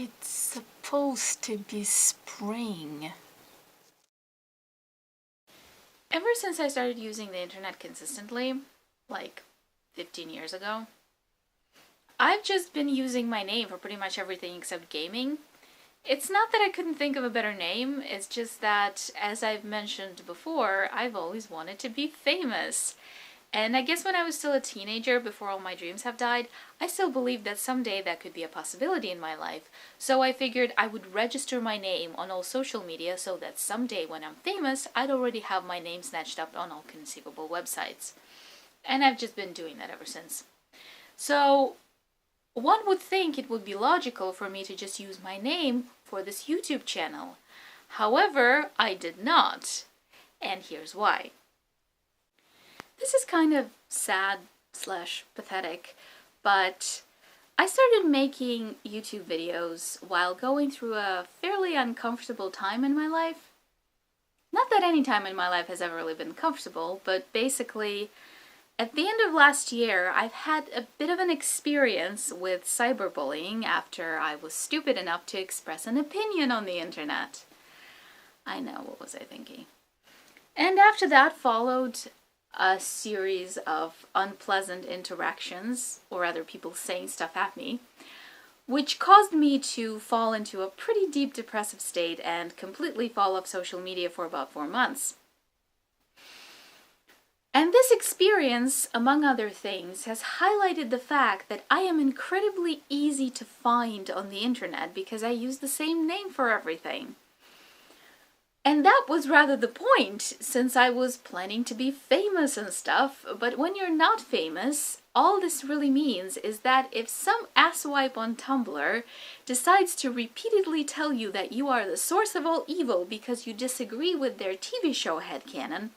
It's supposed to be spring. Ever since I started using the internet consistently, like 15 years ago, I've just been using my name for pretty much everything except gaming. It's not that I couldn't think of a better name, it's just that, as I've mentioned before, I've always wanted to be famous. And I guess when I was still a teenager, before all my dreams have died, I still believed that someday that could be a possibility in my life. So I figured I would register my name on all social media so that someday when I'm famous, I'd already have my name snatched up on all conceivable websites. And I've just been doing that ever since. So one would think it would be logical for me to just use my name for this YouTube channel. However, I did not. And here's why. This is kind of sad / pathetic, but I started making YouTube videos while going through a fairly uncomfortable time in my life. Not that any time in my life has ever really been comfortable, but basically, at the end of last year, I've had a bit of an experience with cyberbullying after I was stupid enough to express an opinion on the internet. I know, what was I thinking? And after that followed a series of unpleasant interactions, or rather people saying stuff at me, which caused me to fall into a pretty deep depressive state and completely fall off social media for about 4 months. And this experience, among other things, has highlighted the fact that I am incredibly easy to find on the internet because I use the same name for everything. And that was rather the point, since I was planning to be famous and stuff, but when you're not famous, all this really means is that if some asswipe on Tumblr decides to repeatedly tell you that you are the source of all evil because you disagree with their TV show headcanon,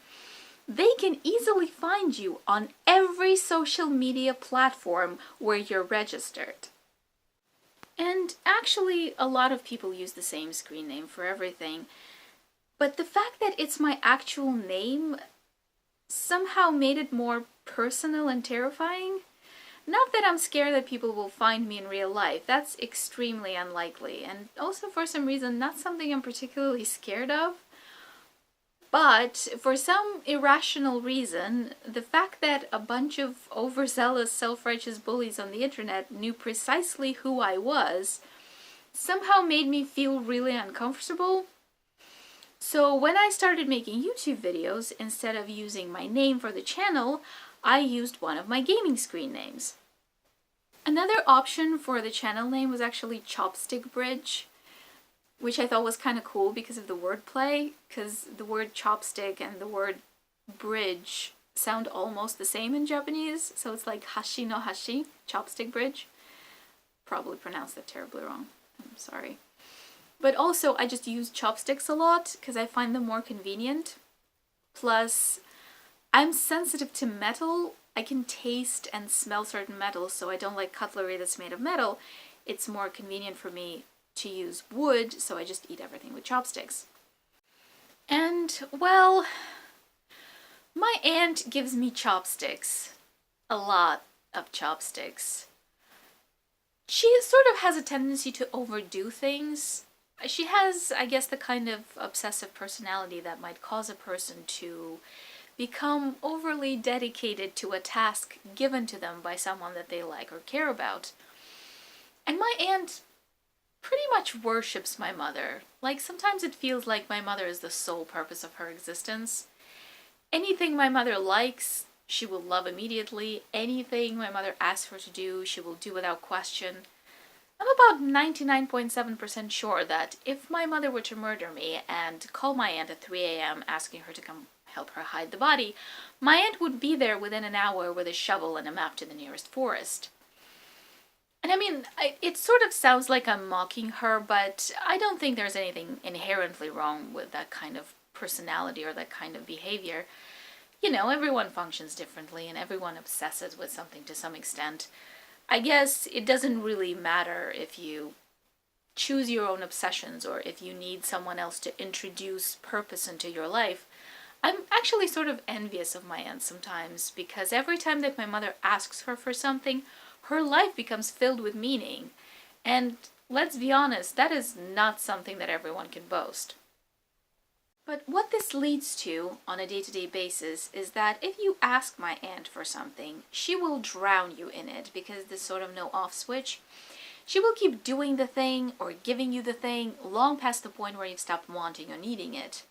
they can easily find you on every social media platform where you're registered. And actually, a lot of people use the same screen name for everything. But the fact that it's my actual name somehow made it more personal and terrifying. Not that I'm scared that people will find me in real life, that's extremely unlikely, and also for some reason not something I'm particularly scared of. But for some irrational reason, the fact that a bunch of overzealous, self-righteous bullies on the internet knew precisely who I was somehow made me feel really uncomfortable. So when I started making YouTube videos, instead of using my name for the channel, I used one of my gaming screen names. Another option for the channel name was actually Chopstick Bridge, which I thought was kind of cool because of the wordplay, because the word chopstick and the word bridge sound almost the same in Japanese, so it's like hashi no hashi, chopstick bridge. Probably pronounced that terribly wrong, I'm sorry. But also, I just use chopsticks a lot because I find them more convenient. Plus, I'm sensitive to metal. I can taste and smell certain metals, so I don't like cutlery that's made of metal. It's more convenient for me to use wood, so I just eat everything with chopsticks. And, well, my aunt gives me chopsticks. A lot of chopsticks. She sort of has a tendency to overdo things. She has, I guess, the kind of obsessive personality that might cause a person to become overly dedicated to a task given to them by someone that they like or care about. And my aunt pretty much worships my mother. Like, sometimes it feels like my mother is the sole purpose of her existence. Anything my mother likes, she will love immediately. Anything my mother asks her to do, she will do without question. I'm about 99.7% sure that if my mother were to murder me and call my aunt at 3 a.m. asking her to come help her hide the body, my aunt would be there within an hour with a shovel and a map to the nearest forest. And I mean, it sort of sounds like I'm mocking her, but I don't think there's anything inherently wrong with that kind of personality or that kind of behavior. You know, everyone functions differently and everyone obsesses with something to some extent. I guess it doesn't really matter if you choose your own obsessions or if you need someone else to introduce purpose into your life. I'm actually sort of envious of my aunt sometimes because every time that my mother asks her for something, her life becomes filled with meaning. And let's be honest, that is not something that everyone can boast. But what this leads to on a day-to-day basis is that if you ask my aunt for something, she will drown you in it because there's sort of no off switch. She will keep doing the thing or giving you the thing long past the point where you've stopped wanting or needing it.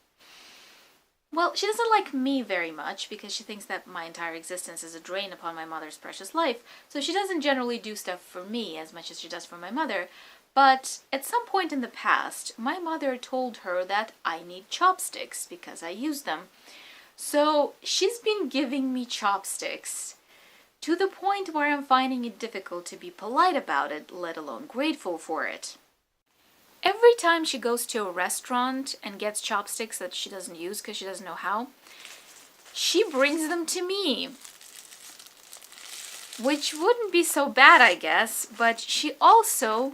Well, she doesn't like me very much because she thinks that my entire existence is a drain upon my mother's precious life, so she doesn't generally do stuff for me as much as she does for my mother. But at some point in the past, my mother told her that I need chopsticks because I use them. So she's been giving me chopsticks to the point where I'm finding it difficult to be polite about it, let alone grateful for it. Every time she goes to a restaurant and gets chopsticks that she doesn't use because she doesn't know how, she brings them to me. Which wouldn't be so bad, I guess, but she also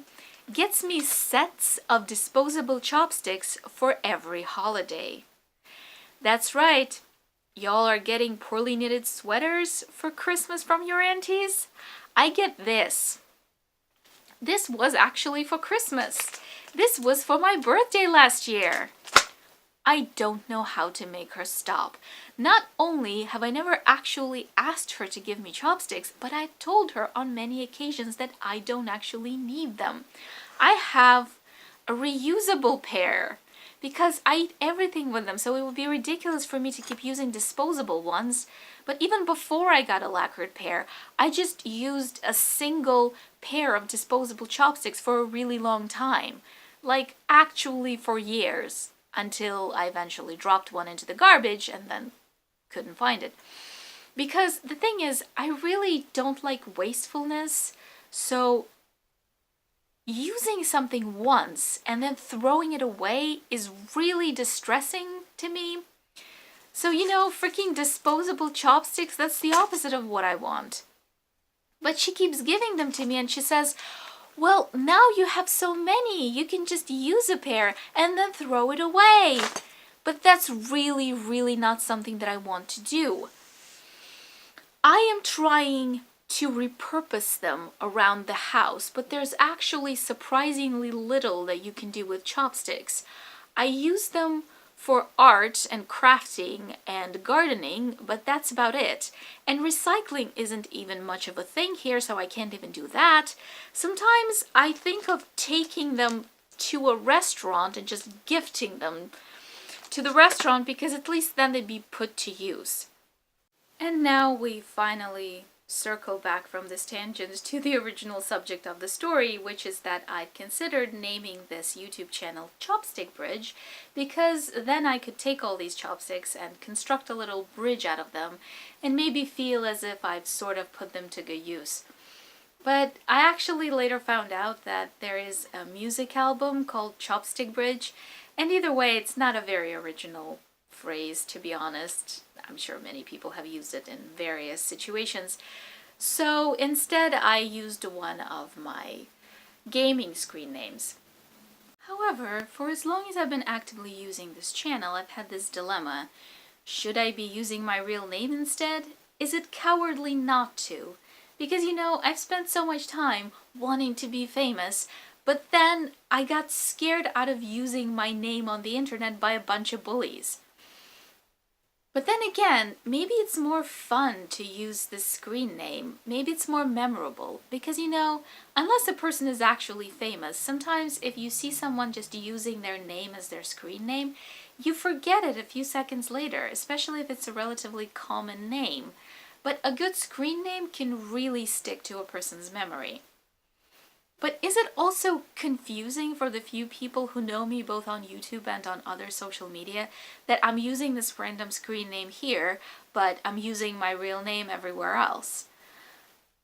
gets me sets of disposable chopsticks for every holiday. That's right, y'all are getting poorly knitted sweaters for Christmas from your aunties? I get this. This was actually for Christmas. This was for my birthday last year. I don't know how to make her stop. Not only have I never actually asked her to give me chopsticks, but I've told her on many occasions that I don't actually need them. I have a reusable pair because I eat everything with them, so it would be ridiculous for me to keep using disposable ones. But even before I got a lacquered pair, I just used a single pair of disposable chopsticks for a really long time. Like, actually for years, until I eventually dropped one into the garbage and then couldn't find it. Because the thing is, I really don't like wastefulness, so using something once and then throwing it away is really distressing to me. So, freaking disposable chopsticks, that's the opposite of what I want. But she keeps giving them to me and she says, well, now you have so many, you can just use a pair and then throw it away. But that's really, really not something that I want to do. I am trying to repurpose them around the house, but there's actually surprisingly little that you can do with chopsticks. I use them for art and crafting and gardening, but that's about it. And recycling isn't even much of a thing here, so I can't even do that. Sometimes I think of taking them to a restaurant and just gifting them to the restaurant because at least then they'd be put to use. And now we finally circle back from this tangent to the original subject of the story, which is that I'd considered naming this YouTube channel Chopstick Bridge because then I could take all these chopsticks and construct a little bridge out of them and maybe feel as if I've sort of put them to good use. But I actually later found out that there is a music album called Chopstick Bridge, and either way, it's not a very original phrase, to be honest. I'm sure many people have used it in various situations. So instead, I used one of my gaming screen names. However, for as long as I've been actively using this channel, I've had this dilemma. Should I be using my real name instead? Is it cowardly not to? Because, I've spent so much time wanting to be famous, but then I got scared out of using my name on the internet by a bunch of bullies. But then again, maybe it's more fun to use the screen name. Maybe it's more memorable. Because, unless a person is actually famous, sometimes if you see someone just using their name as their screen name, you forget it a few seconds later, especially if it's a relatively common name. But a good screen name can really stick to a person's memory. But is it also confusing for the few people who know me both on YouTube and on other social media that I'm using this random screen name here, but I'm using my real name everywhere else?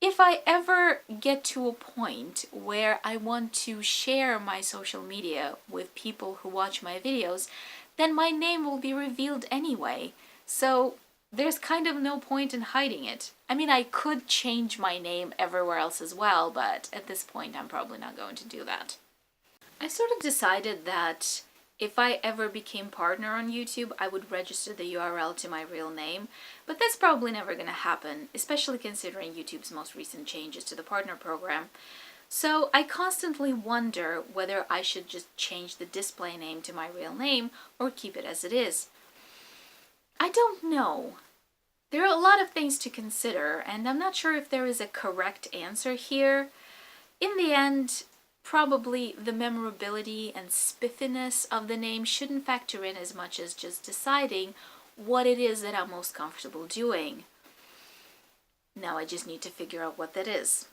If I ever get to a point where I want to share my social media with people who watch my videos, then my name will be revealed anyway. So there's kind of no point in hiding it. I mean, I could change my name everywhere else as well, but at this point I'm probably not going to do that. I sort of decided that if I ever became partner on YouTube, I would register the URL to my real name, but that's probably never going to happen, especially considering YouTube's most recent changes to the partner program. So I constantly wonder whether I should just change the display name to my real name or keep it as it is. I don't know. There are a lot of things to consider, and I'm not sure if there is a correct answer here. In the end, probably the memorability and spiffiness of the name shouldn't factor in as much as just deciding what it is that I'm most comfortable doing. Now I just need to figure out what that is.